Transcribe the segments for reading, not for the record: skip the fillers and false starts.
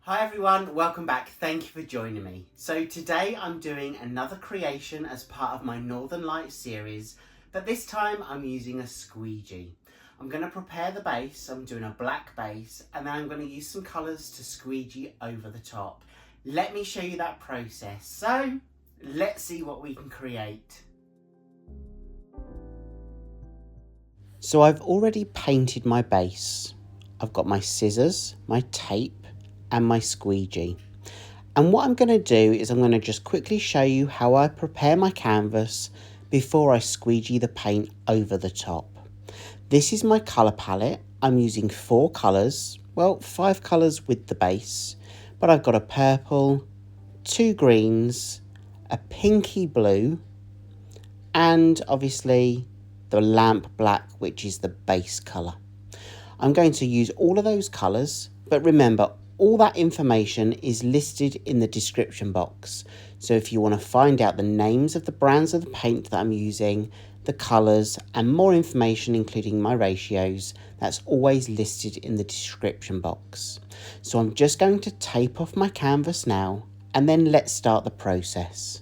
Hi everyone, welcome back. Thank you for joining me. So today I'm doing another creation as part of my Northern Lights series, but this time I'm using a squeegee. I'm going to prepare the base. I'm doing a black base, and then I'm going to use some colours to squeegee over the top. Let me show you that process. So let's see what we can create. So I've already painted my base. I've got my scissors, my tape and my squeegee. And what I'm going to do is I'm going to just quickly show you how I prepare my canvas before I squeegee the paint over the top. This is my colour palette. I'm using 4 colours, well 5 colours with the base, but I've got a purple, 2 greens, a pinky blue, and obviously the lamp black, which is the base colour. I'm going to use all of those colours, but remember, all that information is listed in the description box. So if you want to find out the names of the brands of the paint that I'm using, the colours and more information including my ratios, that's always listed in the description box. So I'm just going to tape off my canvas now, and then let's start the process.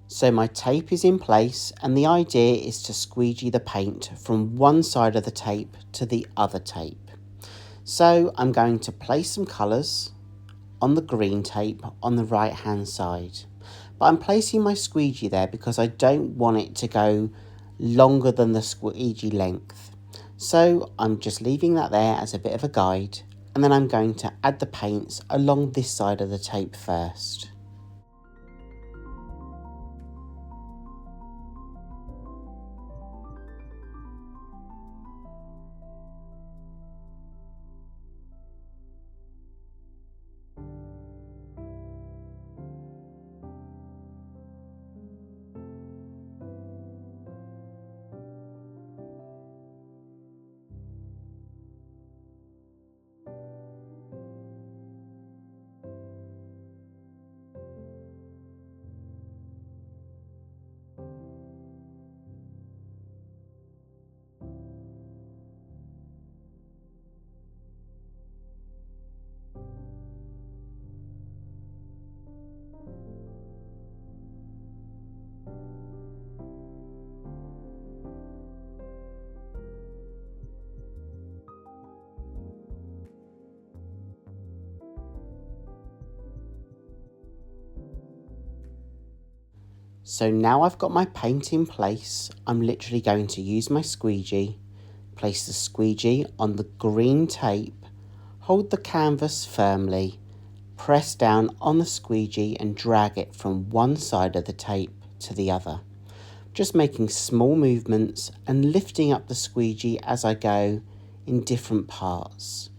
So my tape is in place, and the idea is to squeegee the paint from one side of the tape to the other tape. So I'm going to place some colours on the green tape on the right hand side. But I'm placing my squeegee there because I don't want it to go longer than the squeegee length. So I'm just leaving that there as a bit of a guide, and then I'm going to add the paints along this side of the tape first. So now I've got my paint in place, I'm literally going to use my squeegee, place the squeegee on the green tape, hold the canvas firmly, press down on the squeegee and drag it from one side of the tape to the other. Just making small movements and lifting up the squeegee as I go in different parts.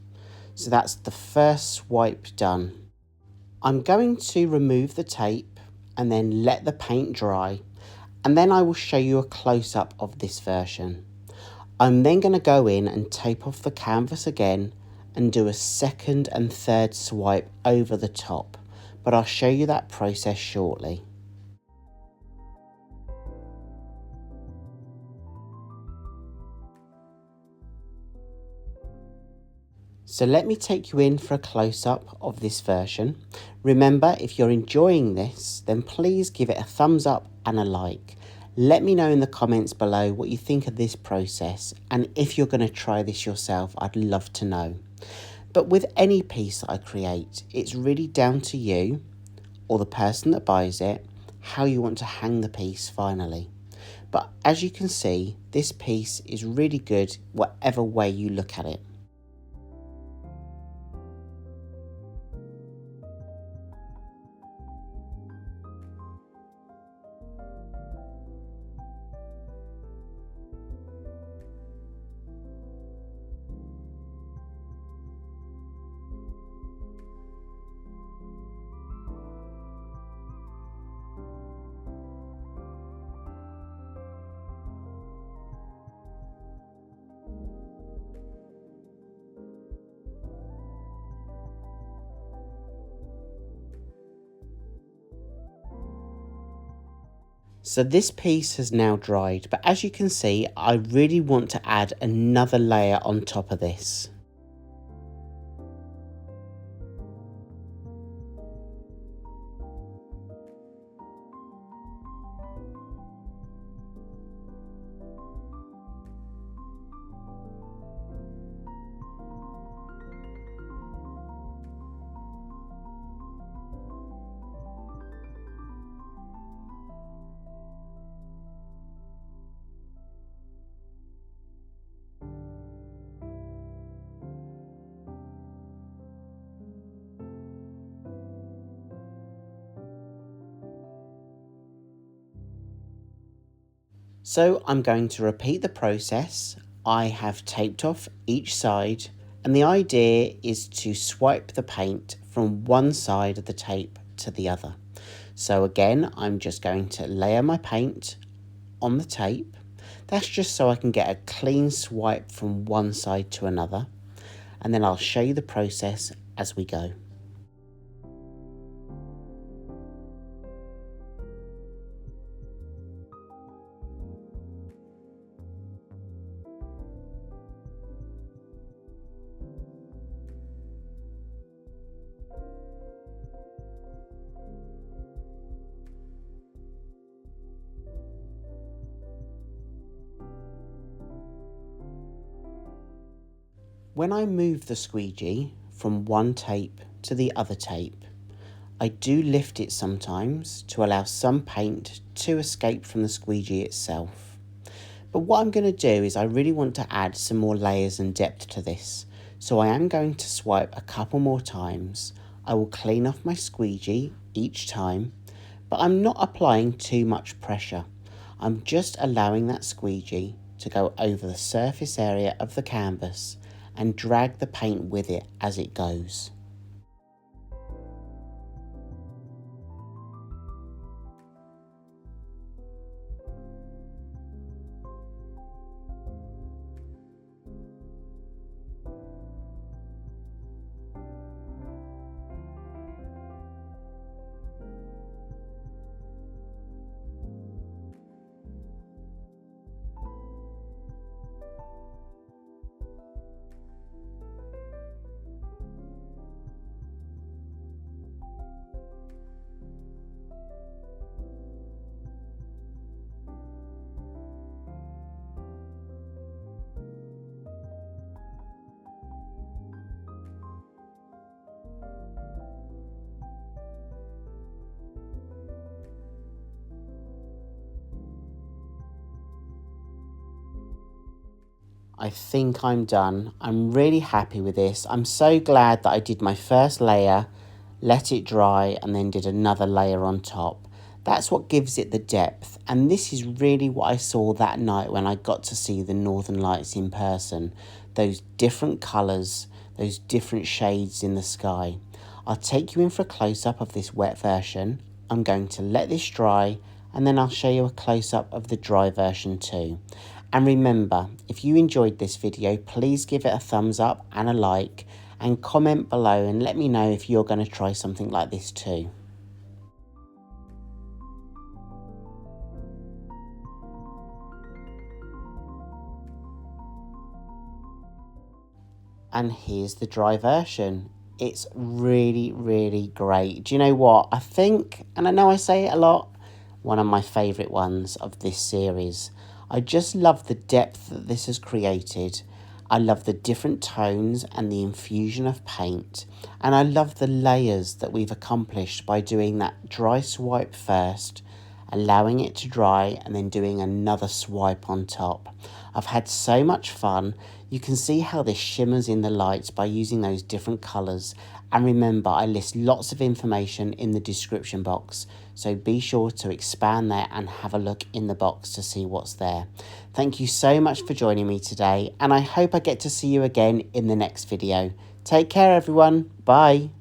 So that's the first swipe done. I'm going to remove the tape and then let the paint dry, and then I will show you a close-up of this version. I'm then going to go in and tape off the canvas again and do a second and third swipe over the top, but I'll show you that process shortly. So let me take you in for a close-up of this version. Remember, if you're enjoying this, then please give it a thumbs up and a like. Let me know in the comments below what you think of this process, and if you're going to try this yourself, I'd love to know. But with any piece that I create, it's really down to you, or the person that buys it, how you want to hang the piece finally. But as you can see, this piece is really good whatever way you look at it. So this piece has now dried, but as you can see, I really want to add another layer on top of this. So I'm going to repeat the process. I have taped off each side, and the idea is to swipe the paint from one side of the tape to the other. So again, I'm just going to layer my paint on the tape. That's just so I can get a clean swipe from one side to another, and then I'll show you the process as we go. When I move the squeegee from one tape to the other tape, I do lift it sometimes to allow some paint to escape from the squeegee itself. But what I'm going to do is I really want to add some more layers and depth to this. So I am going to swipe a couple more times. I will clean off my squeegee each time, but I'm not applying too much pressure. I'm just allowing that squeegee to go over the surface area of the canvas and drag the paint with it as it goes. I think I'm done. I'm really happy with this. I'm so glad that I did my first layer, let it dry, and then did another layer on top. That's what gives it the depth, and this is really what I saw that night when I got to see the Northern Lights in person. Those different colours, those different shades in the sky. I'll take you in for a close-up of this wet version. I'm going to let this dry, and then I'll show you a close-up of the dry version too. And remember, if you enjoyed this video, please give it a thumbs up and a like, and comment below and let me know if you're going to try something like this too. And here's the dry version. It's really, really great. Do you know what? I think, and I know I say it a lot, one of my favourite ones of this series. I just love the depth that this has created. I love the different tones and the infusion of paint. And I love the layers that we've accomplished by doing that dry swipe first, allowing it to dry, and then doing another swipe on top. I've had so much fun. You can see how this shimmers in the lights by using those different colours. And remember, I list lots of information in the description box, so be sure to expand there and have a look in the box to see what's there. Thank you so much for joining me today, and I hope I get to see you again in the next video. Take care everyone, bye.